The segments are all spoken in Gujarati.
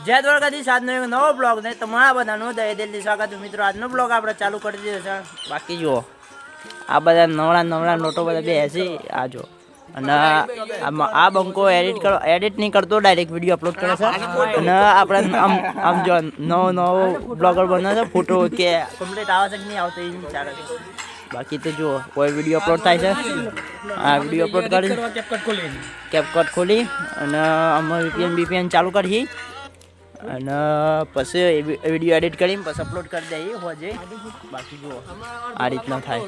જય દ્વારકાધીશ. આજનો એક નવો બ્લોગ ને તમારા બધાનું દિલથી સ્વાગત. મિત્રો આજનો બ્લોગ આપણે ચાલુ કરી દીધો છે. બાકી જુઓ આ બધા નવડા નોટો બધા બેસી આ જો, અને આ બંકો એડિટ નહીં કરતો, ડાયરેક્ટ વિડીયો અપલોડ કરે છે. અને આપણે આમ જો નવો બ્લોગર બને છે. ફોટો કે કમ્પ્લીટ આવે છે કે નહીં આવતો એ વિચારે છે. બાકી તો જુઓ કોઈ વિડીયો અપલોડ થાય છે, આ વિડીયો અપલોડ કરી કેપકટ ખોલી અને આમાં VPN ચાલુ કરી અને પછી વિડીયો એડિટ કરીને પછી અપલોડ કરી દઈએ હોજે. બાકી જુઓ આ રીતના થાય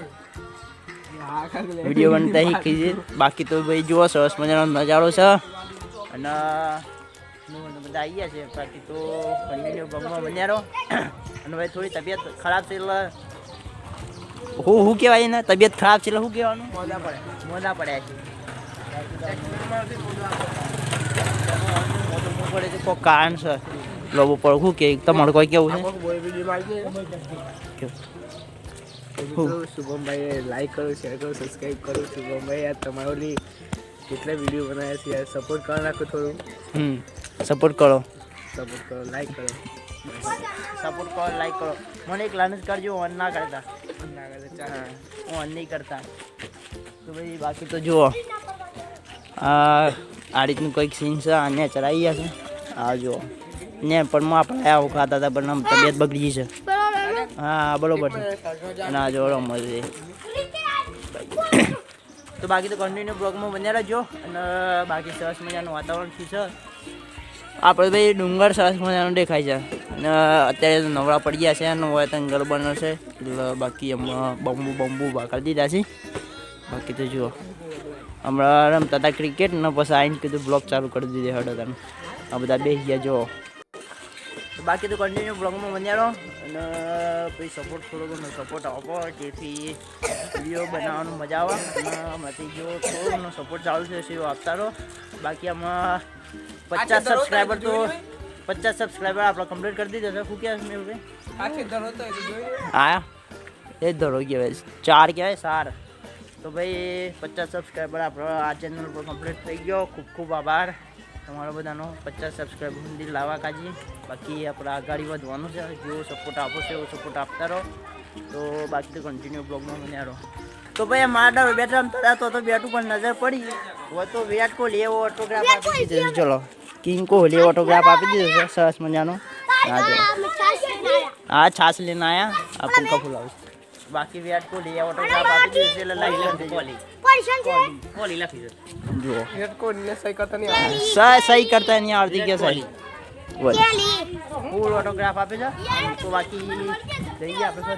વિડીયો બનતા શીખી. બાકી તો ભાઈ જુઓ સરસ મજાનો નજારો છે અને બધા આવી ગયા છે. બાકી તો કન્ટિન્યુ બ્લોગમાં બન્યા રહો. અને ભાઈ થોડી તબિયત ખરાબ છે એટલે હું કહેવાય ને, તબિયત ખરાબ છે એટલે શું કહેવાનું, મોદા પડ્યા છે. પડે છે કોઈ કારણ છે લોબો પર. શું કે તમારે કોઈ કેવું છે? શુભમભાઈ લાઈક કરો, શેર કરો, સબસ્ક્રાઈબ કરો. શુભમભાઈ યાર તમારો કેટલા વિડીયો બનાવ્યા છે યાર, સપોર્ટ કરો નાખો થોડું. સપોર્ટ કરો, લાઈક કરો, સપોર્ટ કરો, લાઈક કરો. મને એક લાન જ કરજો, ઓન ના કરતા, ઓન નહીં કરતા તો ભાઈ. બાકી તો જુઓ આ રીતનું કંઈક સીન છે. આને ચડાવી ગયા છે આ જુઓ ને. પણ આપણે આવું ખાતા હતા પણ આમ તબિયત બગડી છે. હા બરોબર છે. અને આ જો રમત છે. તો બાકી તો કન્ટિન્યુ બ્લોગમાં બન્યા રહેજો. અને બાકી સરસ મજાનું વાતાવરણ છે. આપણે ભાઈ ડુંગર સરસ મજાનું દેખાય છે. અને અત્યારે નવરા પડી ગયા છે અને હોય તો ગરબાનો છે એટલે બાકી એમાં બંબુ કરી દીધા છે. બાકી તો જુઓ હમણાં રમતા હતા ક્રિકેટ ને પછી આવીને કીધું બ્લોગ ચાલુ કરી દીધી હડો તમે. આ બધા બેસી ગયા જુઓ. બાકી તો કન્ટિન્યુ બ્લોગમાં બન્યા રહો અને પછી સપોર્ટ થોડો ઘણો સપોર્ટ આપો જેથી વિડીયો બનાવવાનું મજા આવે. અને આમાંથી જો થોડો ઘણો સપોર્ટ ચાલુ છે એવો આપતા રહો. બાકી આમાં 50 સબસ્ક્રાઈબર તો 50 સબસ્ક્રાઈબર આપણે કમ્પ્લીટ કરી દીધા છે. શું કહેવાય મેં હા એ જ ધરો કહેવાય, 4 કહેવાય 4. તો ભાઈ 50 સબસ્ક્રાઈબર આપણો આ ચેનલ પર કમ્પ્લીટ થઈ ગયો. ખૂબ ખૂબ આભાર તમારો બધાનો. 50 સબસ્ક્રાઈબર સુધી લાવવા કાજી. બાકી આપણે આગળ વધવાનું છે. જેવો સપોર્ટ આપો છો એવો સપોર્ટ આપતા રહો. તો બાકી તો કન્ટિન્યુ બ્લોગમાં બન્યા રહો. તો ભાઈ મારા ડાબે બેટ રમતા હતા તો બેટ ઉપર નજર પડી હોય તો વિરાટ કોહલી એવો ઓટોગ્રાફ આપી દીધો. ચલો કિંગ કોહલી ઓટોગ્રાફ આપી દીધો છે સરસ મજાનો. હા છાસ લઈને આવ્યા આ પંખા ફૂલાવું. બાકી વિરાટ કોહલી ઓટોગ્રાફ આપી દીધો છે એટલે લાઈક કોહલી લખી દો. જુઓ વિરાટ કોહલીને સહી કરતા નહીં આવડે. સહી કરતા નહીં આવડતી કે સહી ફૂલ ઓટોગ્રાફ આપે છે. તો બાકી જઈએ આપણે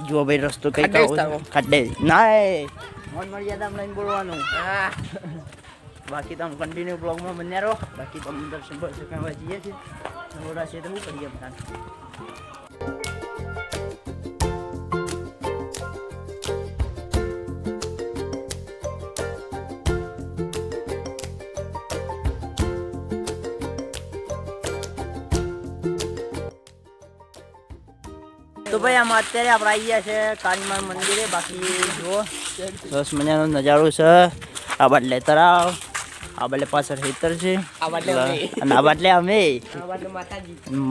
જો ભાઈ રસ્તો કઈ ખાડે ના મન મર્યાદા લઈને બોલવાનું. બાકી તો કન્ટિન્યુ બ્લોગમાં બન્યા રહો. બાકી તમે દર્શન કરવા જઈએ છીએ નવરા છે તો શું કરીએ બધા. તો ભાઈ આમાં અત્યારે આપણે આવી ગયા છે કાળીમાનું મંદિરે. બાકી જુઓ સરસ મજાનો નજારો છે. આ બાટલે તળાવ, આ બાટલે પાછળ ખેતર છે અને આ બાટલે અમે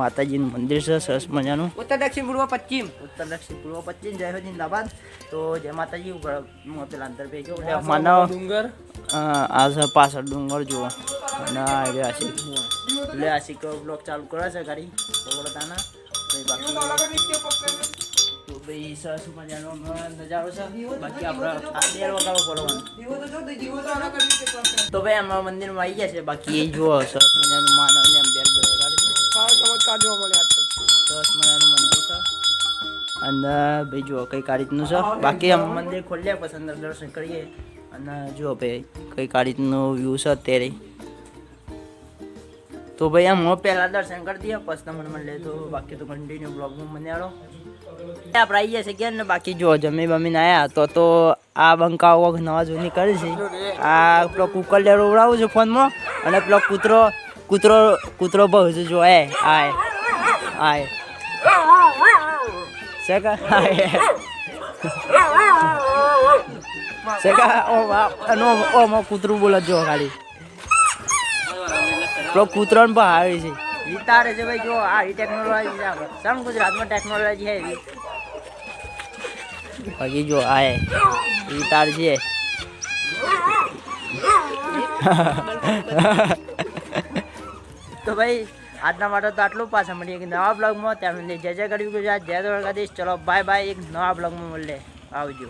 માતાજીનું મંદિર છે સરસ મજાનું. ઉત્તર દક્ષિણ પૂર્વ પશ્ચિમ જય હો જિંદાબાદ. તો જય માતાજી. પેલા અંદર ભેગો માનવ ડુંગર આ છે પાછળ ડુંગર જુઓ. અને આશિક બ્લોગ ચાલુ કરે છે ગાડી વડોદરાના. ભાઈ સરસ મજાનો નજારો છે. બાકી આપણે બેર વગાડવો પડવાનું. તો ભાઈ અમારા મંદિરમાં આવી ગયા છે. બાકી એ જુઓ સરસ મજાનું માનવ ને બેર વગાડે છે. સરસ મજાનું મંદિર છે. અને ભાઈ જુઓ કઈ આ રીતનું છે. બાકી આમ મંદિર ખોલીએ પછી અંદર દર્શન કરીએ. અને જુઓ ભાઈ કઈ આ રીતનું વ્યૂ છે અત્યારે. તો ભાઈ આમ હું પહેલાં દર્શન કરી દઈએ પછી તમને મળે. તો બાકી તો કન્ટિન્યુ બ્લોગમાં બન્યાડો. આપણે આવી ગયા છે ક્યાં ને. બાકી જો જમી બમીને આવ્યા તો આ બંકાઓ નવા જૂની કરી છે. આ પેલો કુકર લેરો ઉડાવું છું ફોનમાં. અને પેલો કૂતરો બહુ છે જો આય શેકા શેકા ઓ કૂતરું બોલે જો ખાલી પેલો કૂતરોને પણ હારી છે વિતારે છે ભાઈ. જો આવી ટેકનોલોજી છે આપણે સમ ગુજરાતમાં ટેકનોલોજી છે એવી. બાકી જો આ વિતાર છે. તો ભાઈ આજના માટે તો આટલું. પાછા મળીએ એક નવા બ્લોગમાં. ત્યાં સુધી જય જય ગઢવી ગુજરાત, જય દ્વારકાધીશ. ચલો બાય બાય. એક નવા બ્લોગમાં મળીએ. આવજો.